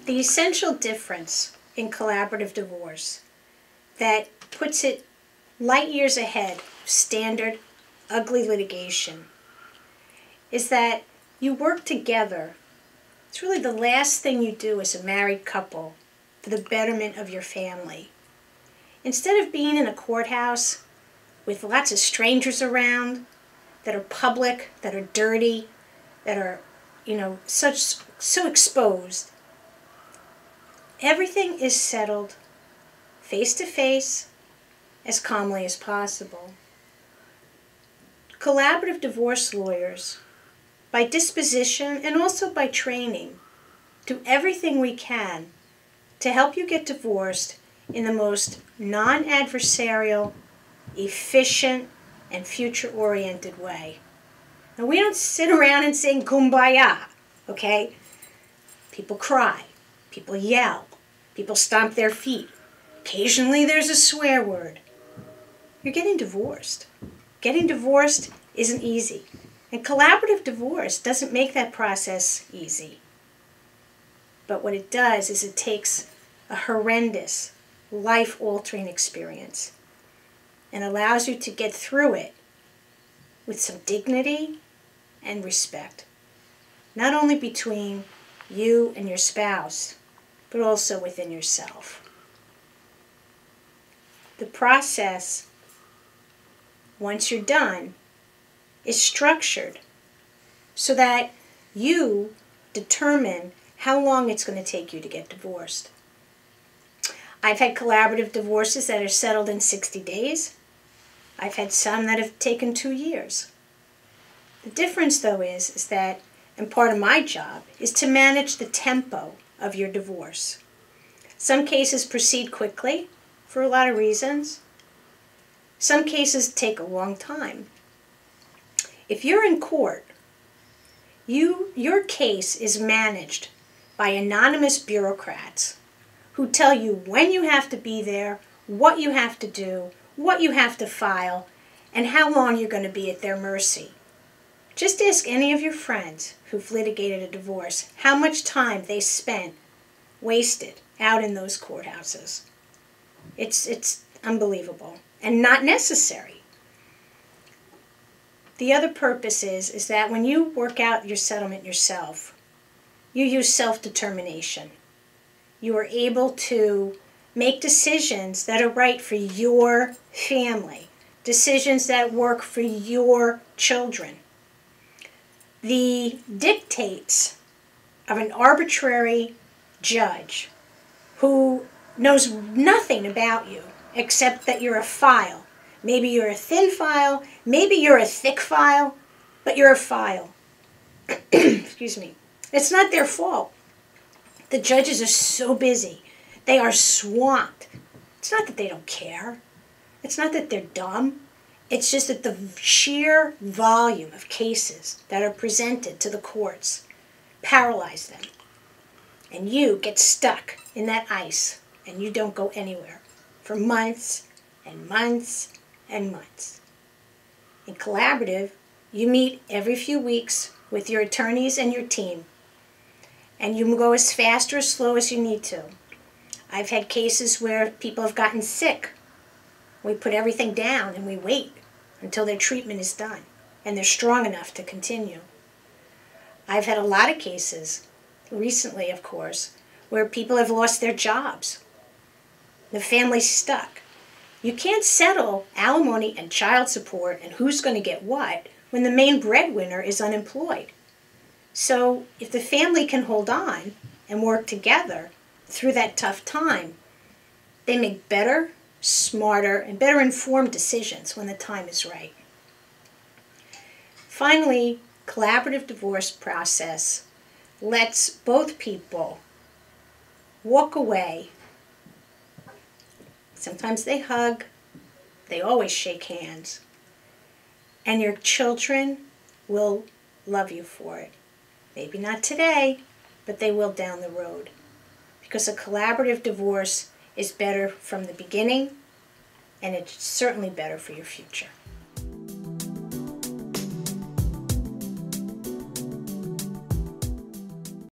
The essential difference in collaborative divorce that puts it light years ahead of standard ugly litigation is that you work together. It's really the last thing you do as a married couple for the betterment of your family. Instead of being in a courthouse with lots of strangers around that are public, that are dirty, that are, so exposed, everything is settled face to face as calmly as possible. Collaborative divorce lawyers, by disposition and also by training, do everything we can to help you get divorced in the most non-adversarial, efficient, and future-oriented way. Now, we don't sit around and sing kumbaya, okay? People cry, people yell, people stomp their feet. Occasionally there's a swear word. You're getting divorced. Getting divorced isn't easy. And collaborative divorce doesn't make that process easy. But what it does is it takes a horrendous, life-altering experience and allows you to get through it with some dignity and respect. Not only between you and your spouse, but also within yourself. The process, once you're done, is structured so that you determine how long it's going to take you to get divorced. I've had collaborative divorces that are settled in 60 days. I've had some that have taken 2 years. The difference, though, is that, and part of my job, is to manage the tempo of your divorce. Some cases proceed quickly for a lot of reasons. Some cases take a long time. If you're in court, your case is managed by anonymous bureaucrats who tell you when you have to be there, what you have to do, what you have to file, and how long you're going to be at their mercy. Just ask any of your friends who've litigated a divorce how much time they spent wasted out in those courthouses. It's unbelievable and not necessary. The other purpose is that when you work out your settlement yourself, you use self-determination. You are able to make decisions that are right for your family, decisions that work for your children. The dictates of an arbitrary judge who knows nothing about you except that you're a file. Maybe you're a thin file, maybe you're a thick file, but you're a file. Excuse me. It's not their fault. The judges are so busy. They are swamped. It's not that they don't care. It's not that they're dumb. It's just that the sheer volume of cases that are presented to the courts paralyze them. And you get stuck in that ice, and you don't go anywhere for months and months and months. In collaborative, you meet every few weeks with your attorneys and your team, and you go as fast or as slow as you need to. I've had cases where people have gotten sick. We put everything down and we wait until their treatment is done and they're strong enough to continue. I've had a lot of cases, recently of course, where people have lost their jobs. The family's stuck. You can't settle alimony and child support and who's going to get what when the main breadwinner is unemployed. So if the family can hold on and work together through that tough time, they make better, smarter, and better informed decisions when the time is right. Finally, collaborative divorce process lets both people walk away. Sometimes they hug, they always shake hands, and your children will love you for it. Maybe not today, but they will down the road. Because a collaborative divorce is better from the beginning, and it's certainly better for your future.